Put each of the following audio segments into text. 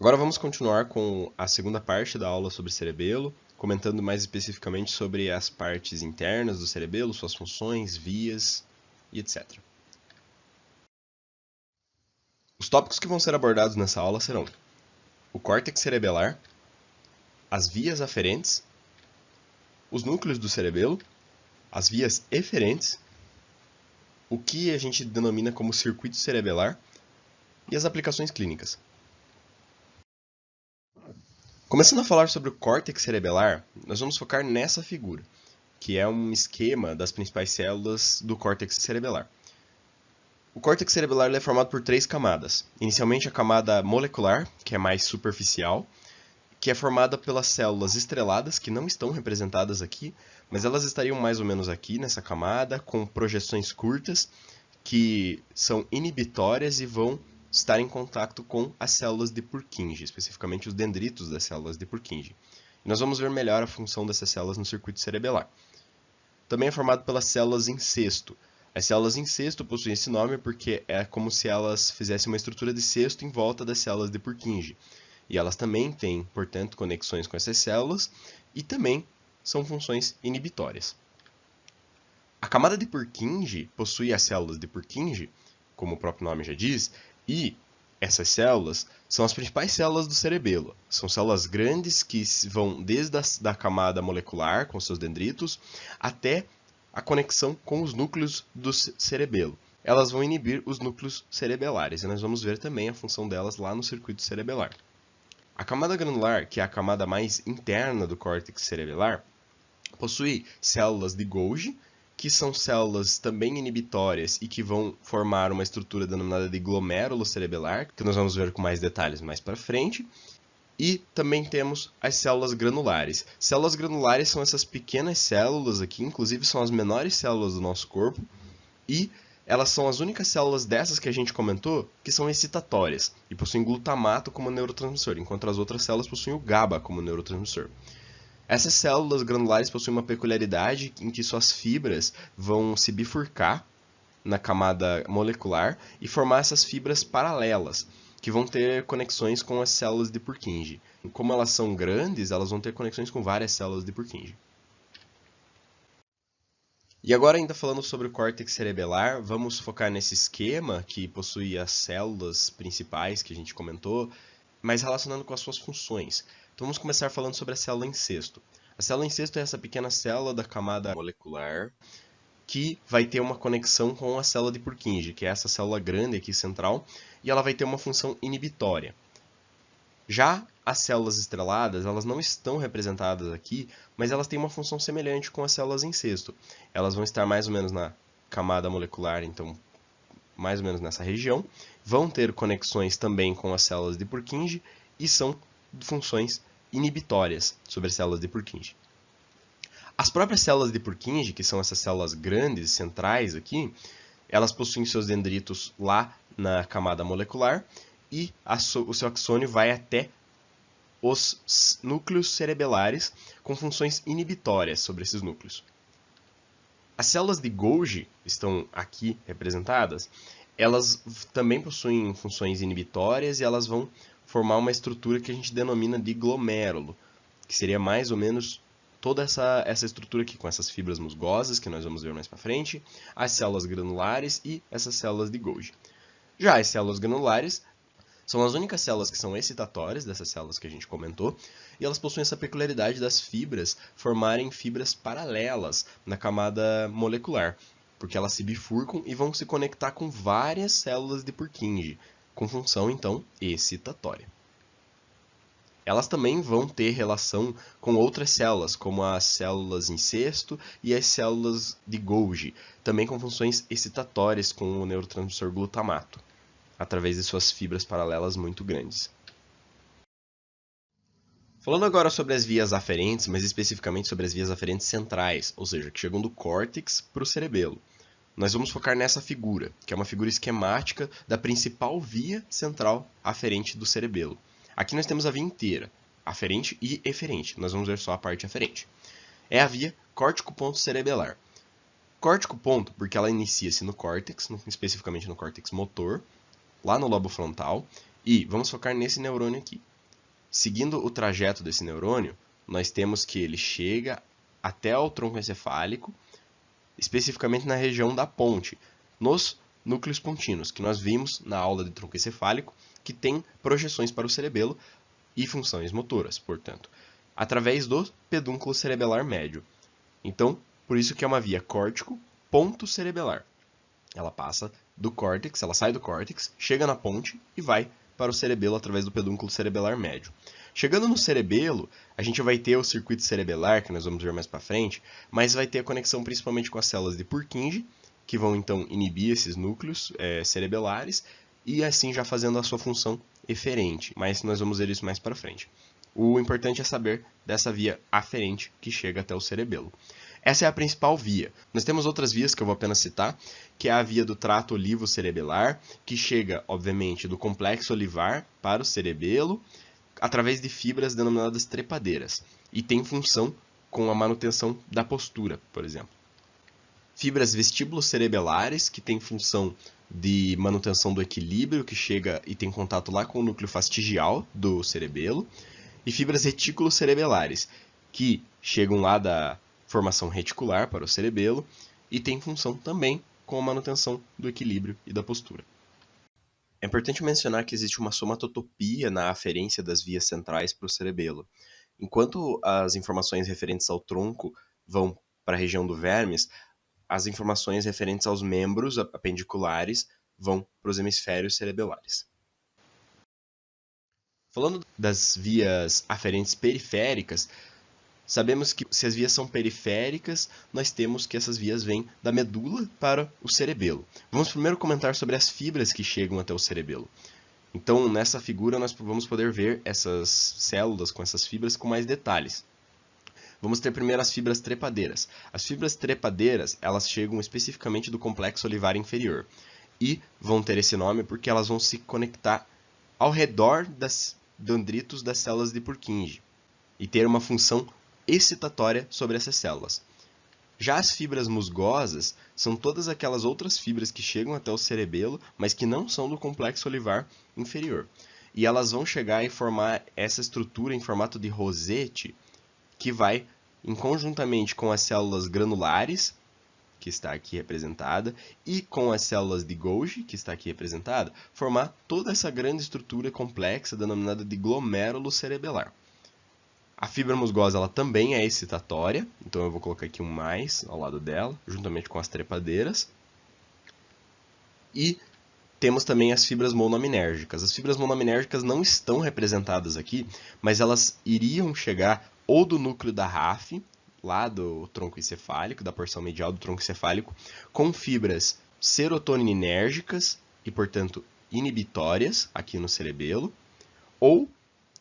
Agora vamos continuar com a segunda parte da aula sobre cerebelo, comentando mais especificamente sobre as partes internas do cerebelo, suas funções, vias e etc. Os tópicos que vão ser abordados nessa aula serão o córtex cerebelar, as vias aferentes, os núcleos do cerebelo, as vias eferentes, o que a gente denomina como circuito cerebelar e as aplicações clínicas. Começando a falar sobre o córtex cerebelar, nós vamos focar nessa figura, que é um esquema das principais células do córtex cerebelar. O córtex cerebelar é formado por três camadas. Inicialmente a camada molecular, que é mais superficial, que é formada pelas células estreladas, que não estão representadas aqui, mas elas estariam mais ou menos aqui nessa camada, com projeções curtas, que são inibitórias e vão estar em contato com as células de Purkinje, especificamente os dendritos das células de Purkinje. E nós vamos ver melhor a função dessas células no circuito cerebelar. Também é formado pelas células em cesto. As células em cesto possuem esse nome porque é como se elas fizessem uma estrutura de cesto em volta das células de Purkinje. E elas também têm, portanto, conexões com essas células e também são funções inibitórias. A camada de Purkinje possui as células de Purkinje, como o próprio nome já diz, e essas células são as principais células do cerebelo. São células grandes que vão desde a camada molecular, com seus dendritos, até a conexão com os núcleos do cerebelo. Elas vão inibir os núcleos cerebelares, e nós vamos ver também a função delas lá no circuito cerebelar. A camada granular, que é a camada mais interna do córtex cerebelar, possui células de Golgi, que são células também inibitórias e que vão formar uma estrutura denominada de glomérulo cerebelar, que nós vamos ver com mais detalhes mais para frente. E também temos as células granulares. Células granulares são essas pequenas células aqui, inclusive são as menores células do nosso corpo, e elas são as únicas células dessas que a gente comentou que são excitatórias e possuem glutamato como neurotransmissor, enquanto as outras células possuem o GABA como neurotransmissor. Essas células granulares possuem uma peculiaridade em que suas fibras vão se bifurcar na camada molecular e formar essas fibras paralelas, que vão ter conexões com as células de Purkinje. Como elas são grandes, elas vão ter conexões com várias células de Purkinje. E agora, ainda falando sobre o córtex cerebelar, vamos focar nesse esquema que possui as células principais que a gente comentou, mas relacionando com as suas funções. Então vamos começar falando sobre a célula encesto. A célula encesto é essa pequena célula da camada molecular que vai ter uma conexão com a célula de Purkinje, que é essa célula grande aqui central, e ela vai ter uma função inibitória. Já as células estreladas, elas não estão representadas aqui, mas elas têm uma função semelhante com as células em cesto. Elas vão estar mais ou menos na camada molecular, então mais ou menos nessa região, vão ter conexões também com as células de Purkinje e são funções inibitórias sobre as células de Purkinje. As próprias células de Purkinje, que são essas células grandes, centrais aqui, elas possuem seus dendritos lá na camada molecular e o seu axônio vai até os núcleos cerebelares com funções inibitórias sobre esses núcleos. As células de Golgi estão aqui representadas, elas também possuem funções inibitórias e elas vão formar uma estrutura que a gente denomina de glomérulo, que seria mais ou menos toda essa estrutura aqui, com essas fibras musgosas, que nós vamos ver mais para frente, as células granulares e essas células de Golgi. Já as células granulares são as únicas células que são excitatórias, dessas células que a gente comentou, e elas possuem essa peculiaridade das fibras formarem fibras paralelas na camada molecular, porque elas se bifurcam e vão se conectar com várias células de Purkinje, com função, então, excitatória. Elas também vão ter relação com outras células, como as células em cesto e as células de Golgi, também com funções excitatórias com o neurotransmissor glutamato, através de suas fibras paralelas muito grandes. Falando agora sobre as vias aferentes, mas especificamente sobre as vias aferentes centrais, ou seja, que chegam do córtex para o cerebelo. Nós vamos focar nessa figura, que é uma figura esquemática da principal via central aferente do cerebelo. Aqui nós temos a via inteira, aferente e eferente. Nós vamos ver só a parte aferente. É a via córtico-ponto cerebelar. Córtico-ponto porque ela inicia-se no córtex, especificamente no córtex motor, lá no lobo frontal, E vamos focar nesse neurônio aqui. Seguindo o trajeto desse neurônio, nós temos que ele chega até o tronco encefálico, especificamente na região da ponte, nos núcleos pontinos, que nós vimos na aula de tronco encefálico, que tem projeções para o cerebelo e funções motoras, portanto, através do pedúnculo cerebelar médio. Então, por isso que é uma via córtico-ponto-cerebelar. Ela passa do córtex, ela sai do córtex, chega na ponte e vai para o cerebelo através do pedúnculo cerebelar médio. Chegando no cerebelo, a gente vai ter o circuito cerebelar, que nós vamos ver mais para frente, mas vai ter a conexão principalmente com as células de Purkinje, que vão então inibir esses núcleos cerebelares e assim já fazendo a sua função eferente, mas nós vamos ver isso mais para frente. O importante é saber dessa via aferente que chega até o cerebelo. Essa é a principal via. Nós temos outras vias que eu vou apenas citar, que é a via do trato olivo-cerebelar, que chega, obviamente, do complexo olivar para o cerebelo, através de fibras denominadas trepadeiras, e tem função com a manutenção da postura, por exemplo. Fibras vestíbulo-cerebelares, que tem função de manutenção do equilíbrio, que chega e tem contato lá com o núcleo fastigial do cerebelo, e fibras retículo-cerebelares, que chegam lá da formação reticular para o cerebelo e tem função também com a manutenção do equilíbrio e da postura. É importante mencionar que existe uma somatotopia na aferência das vias centrais para o cerebelo. Enquanto as informações referentes ao tronco vão para a região do vermes, as informações referentes aos membros apendiculares vão para os hemisférios cerebelares. Falando das vias aferentes periféricas, sabemos que se as vias são periféricas, nós temos que essas vias vêm da medula para o cerebelo. Vamos primeiro comentar sobre as fibras que chegam até o cerebelo. Então, nessa figura, nós vamos poder ver essas células com essas fibras com mais detalhes. Vamos ter primeiro as fibras trepadeiras. As fibras trepadeiras, elas chegam especificamente do complexo olivar inferior. E vão ter esse nome porque elas vão se conectar ao redor das dendritos das células de Purkinje e ter uma função excitatória sobre essas células. Já as fibras musgosas são todas aquelas outras fibras que chegam até o cerebelo, mas que não são do complexo olivar inferior. E elas vão chegar e formar essa estrutura em formato de rosete, que vai, conjuntamente com as células granulares, que está aqui representada, e com as células de Golgi, que está aqui representada, formar toda essa grande estrutura complexa denominada de glomérulo cerebelar. A fibra musgosa ela também é excitatória, então eu vou colocar aqui um mais ao lado dela, juntamente com as trepadeiras. E temos também as fibras monoaminérgicas. As fibras monoaminérgicas não estão representadas aqui, mas elas iriam chegar ou do núcleo da RAF, lá do tronco encefálico, da porção medial do tronco encefálico, com fibras serotoninérgicas e, portanto, inibitórias aqui no cerebelo, ou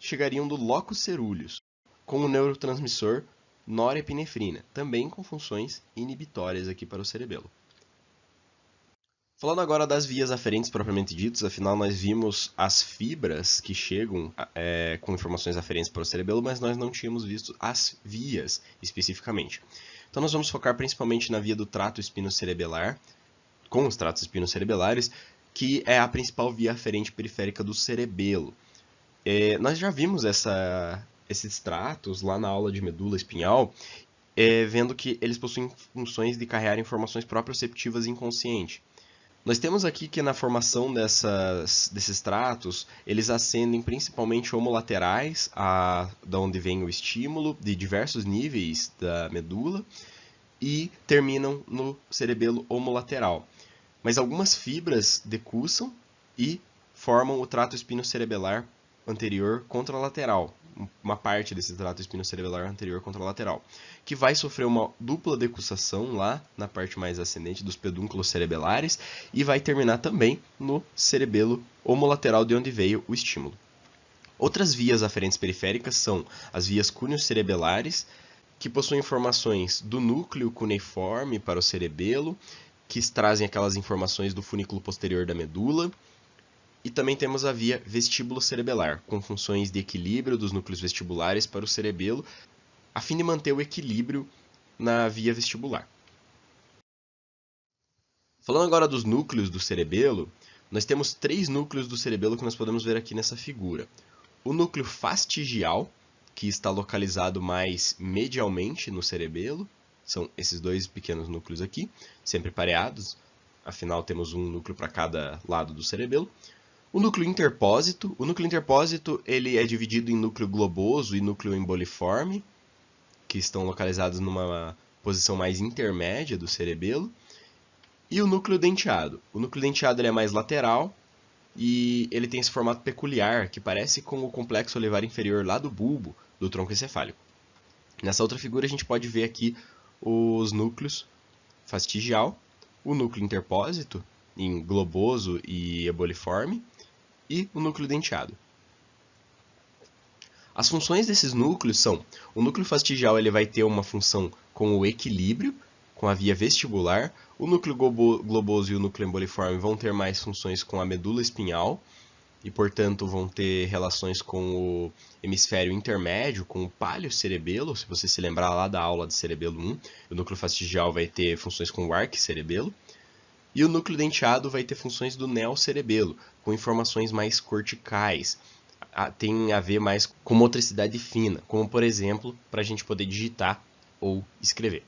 chegariam do locus ceruleus, com o neurotransmissor norepinefrina, também com funções inibitórias aqui para o cerebelo. Falando agora das vias aferentes propriamente ditas, afinal nós vimos as fibras que chegam com informações aferentes para o cerebelo, mas nós não tínhamos visto as vias especificamente. Então nós vamos focar principalmente na via do trato espinocerebelar, com os tratos espinocerebelares, que é a principal via aferente periférica do cerebelo. Nós já vimos esses tratos lá na aula de medula espinhal, vendo que eles possuem funções de carregar informações proprioceptivas inconsciente. Nós temos aqui que na formação desses tratos, eles ascendem principalmente homolaterais, da onde vem o estímulo, de diversos níveis da medula, e terminam no cerebelo homolateral. Mas algumas fibras decussam e formam o trato espinocerebelar anterior contralateral, uma parte desse trato espinocerebelar anterior contralateral, que vai sofrer uma dupla decussação lá na parte mais ascendente dos pedúnculos cerebelares e vai terminar também no cerebelo homolateral de onde veio o estímulo. Outras vias aferentes periféricas são as vias cúneo-cerebelares, que possuem informações do núcleo cuneiforme para o cerebelo, que trazem aquelas informações do funículo posterior da medula. E também temos a via vestíbulo-cerebelar, com funções de equilíbrio dos núcleos vestibulares para o cerebelo, a fim de manter o equilíbrio na via vestibular. Falando agora dos núcleos do cerebelo, nós temos 3 núcleos do cerebelo que nós podemos ver aqui nessa figura. O núcleo fastigial, que está localizado mais medialmente no cerebelo, são esses 2 pequenos núcleos aqui, sempre pareados, afinal temos um núcleo para cada lado do cerebelo. O núcleo interpósito, ele é dividido em núcleo globoso e núcleo emboliforme, que estão localizados numa posição mais intermédia do cerebelo. E o núcleo denteado. O núcleo denteado ele é mais lateral e ele tem esse formato peculiar, que parece com o complexo olivar inferior lá do bulbo do tronco encefálico. Nessa outra figura a gente pode ver aqui os núcleos fastigial, o núcleo interpósito, em globoso e eboliforme, e o núcleo denteado. As funções desses núcleos são: o núcleo fastigial ele vai ter uma função com o equilíbrio, com a via vestibular. O núcleo globoso e o núcleo emboliforme vão ter mais funções com a medula espinhal e, portanto, vão ter relações com o hemisfério intermédio, com o paleocerebelo. Se você se lembrar lá da aula de cerebelo 1, o núcleo fastigial vai ter funções com o arquicerebelo. E o núcleo denteado vai ter funções do neocerebelo, com informações mais corticais. Tem a ver mais com motricidade fina, como, por exemplo, para a gente poder digitar ou escrever.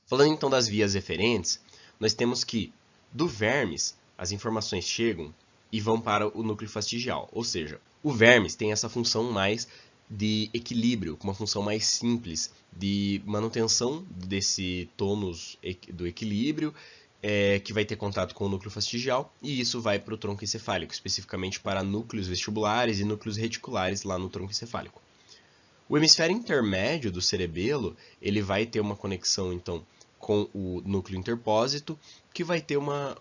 Falando então das vias eferentes, nós temos que, do vermes, as informações chegam e vão para o núcleo fastigial. Ou seja, o vermes tem essa função mais de equilíbrio, uma função mais simples de manutenção desse tônus do equilíbrio, que vai ter contato com o núcleo fastigial, e isso vai para o tronco encefálico, especificamente para núcleos vestibulares e núcleos reticulares lá no tronco encefálico. O hemisfério intermédio do cerebelo, ele vai ter uma conexão então com o núcleo interpósito, que vai ter uma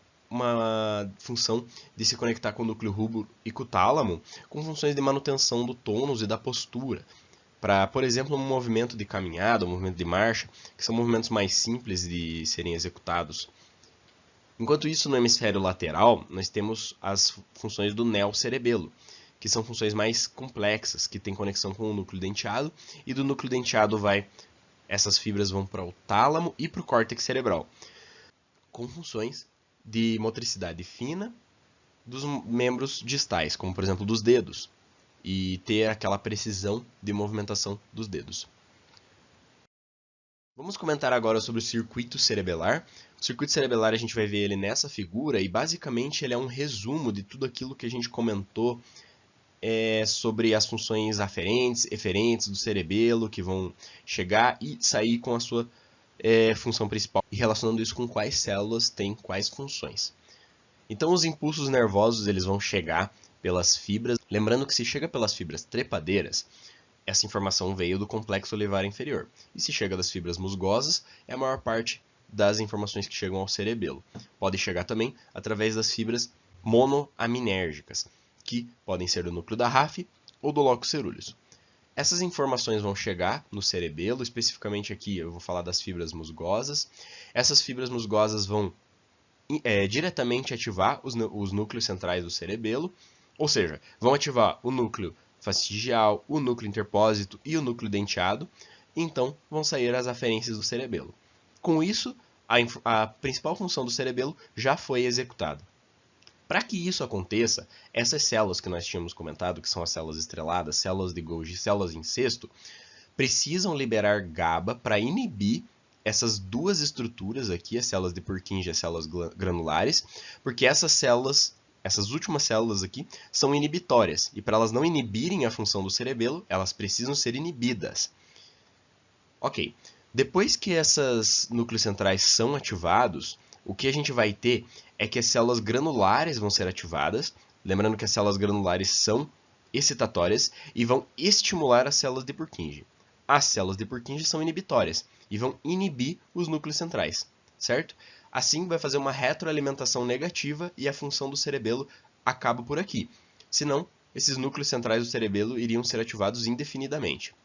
função de se conectar com o núcleo rubro e com o tálamo, com funções de manutenção do tônus e da postura, para, por exemplo, um movimento de caminhada, um movimento de marcha, que são movimentos mais simples de serem executados. Enquanto isso, no hemisfério lateral, nós temos as funções do neocerebelo, que são funções mais complexas, que têm conexão com o núcleo denteado, e do núcleo denteado essas fibras vão para o tálamo e para o córtex cerebral, com funções de motricidade fina dos membros distais, como por exemplo dos dedos, e ter aquela precisão de movimentação dos dedos. Vamos comentar agora sobre o circuito cerebelar. O circuito cerebelar a gente vai ver ele nessa figura e basicamente ele é um resumo de tudo aquilo que a gente comentou sobre as funções aferentes, eferentes do cerebelo, que vão chegar e sair com a sua função principal, e relacionando isso com quais células têm quais funções. Então os impulsos nervosos eles vão chegar pelas fibras, lembrando que se chega pelas fibras trepadeiras, essa informação veio do complexo olivar inferior, e se chega das fibras musgosas, é a maior parte das informações que chegam ao cerebelo. Pode chegar também através das fibras monoaminérgicas, que podem ser do núcleo da RAF ou do locus coeruleus. Essas informações vão chegar no cerebelo, especificamente aqui eu vou falar das fibras musgosas. Essas fibras musgosas vão diretamente ativar os núcleos centrais do cerebelo, ou seja, vão ativar o núcleo fastigial, o núcleo interpósito e o núcleo denteado, e então vão sair as aferências do cerebelo. Com isso, a principal função do cerebelo já foi executada. Para que isso aconteça, essas células que nós tínhamos comentado, que são as células estreladas, células de Golgi e células em cesto, precisam liberar GABA para inibir essas duas estruturas aqui, as células de Purkinje e as células granulares, porque essas últimas células aqui são inibitórias, e para elas não inibirem a função do cerebelo, elas precisam ser inibidas. Ok, depois que esses núcleos centrais são ativados, o que a gente vai ter é que as células granulares vão ser ativadas, lembrando que as células granulares são excitatórias e vão estimular as células de Purkinje. As células de Purkinje são inibitórias e vão inibir os núcleos centrais, certo? Assim vai fazer uma retroalimentação negativa e a função do cerebelo acaba por aqui. Senão, esses núcleos centrais do cerebelo iriam ser ativados indefinidamente.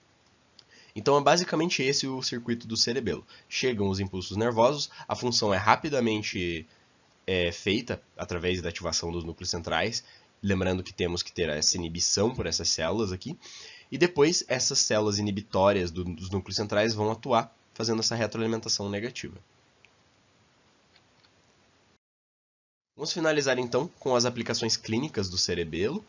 Então é basicamente esse o circuito do cerebelo. Chegam os impulsos nervosos, a função é rapidamente feita através da ativação dos núcleos centrais, lembrando que temos que ter essa inibição por essas células aqui, e depois essas células inibitórias dos núcleos centrais vão atuar, fazendo essa retroalimentação negativa. Vamos finalizar então com as aplicações clínicas do cerebelo.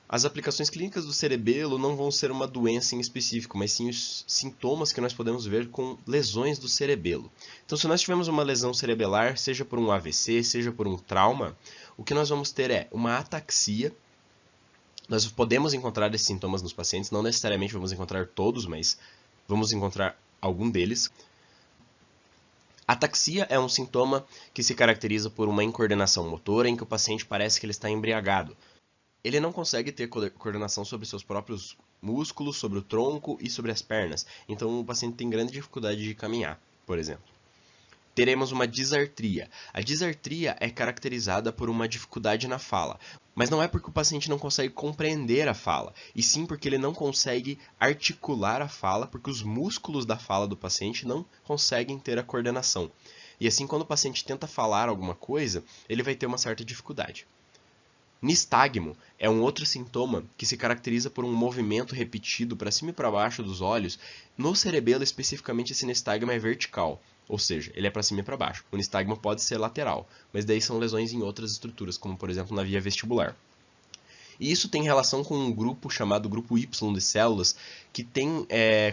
As aplicações clínicas do cerebelo não vão ser uma doença em específico, mas sim os sintomas que nós podemos ver com lesões do cerebelo. Então, se nós tivermos uma lesão cerebelar, seja por um AVC, seja por um trauma, o que nós vamos ter é uma ataxia. Nós podemos encontrar esses sintomas nos pacientes, não necessariamente vamos encontrar todos, mas vamos encontrar algum deles. Ataxia é um sintoma que se caracteriza por uma incoordenação motora em que o paciente parece que ele está embriagado. Ele não consegue ter coordenação sobre seus próprios músculos, sobre o tronco e sobre as pernas. Então o paciente tem grande dificuldade de caminhar, por exemplo. Teremos uma disartria. A disartria é caracterizada por uma dificuldade na fala, mas não é porque o paciente não consegue compreender a fala, e sim porque ele não consegue articular a fala, porque os músculos da fala do paciente não conseguem ter a coordenação. E assim, quando o paciente tenta falar alguma coisa, ele vai ter uma certa dificuldade. Nistagmo é um outro sintoma que se caracteriza por um movimento repetido para cima e para baixo dos olhos. No cerebelo, especificamente, esse nistagmo é vertical, ou seja, ele é para cima e para baixo. O nistagmo pode ser lateral, mas daí são lesões em outras estruturas, como por exemplo na via vestibular. E isso tem relação com um grupo chamado grupo Y de células, que tem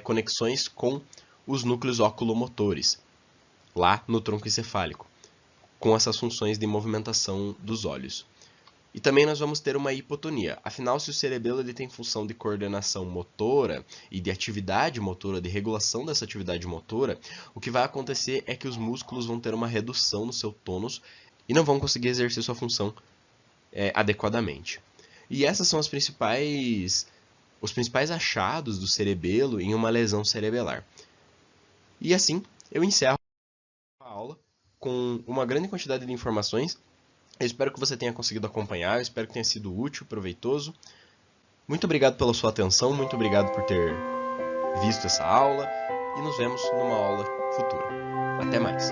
conexões com os núcleos oculomotores, lá no tronco encefálico, com essas funções de movimentação dos olhos. E também nós vamos ter uma hipotonia. Afinal, se o cerebelo ele tem função de coordenação motora e de atividade motora, de regulação dessa atividade motora, o que vai acontecer é que os músculos vão ter uma redução no seu tônus e não vão conseguir exercer sua função adequadamente. E essas são os principais achados do cerebelo em uma lesão cerebelar. E assim, eu encerro a aula com uma grande quantidade de informações. Eu espero que você tenha conseguido acompanhar, eu espero que tenha sido útil, proveitoso. Muito obrigado pela sua atenção, muito obrigado por ter visto essa aula e nos vemos numa aula futura. Até mais!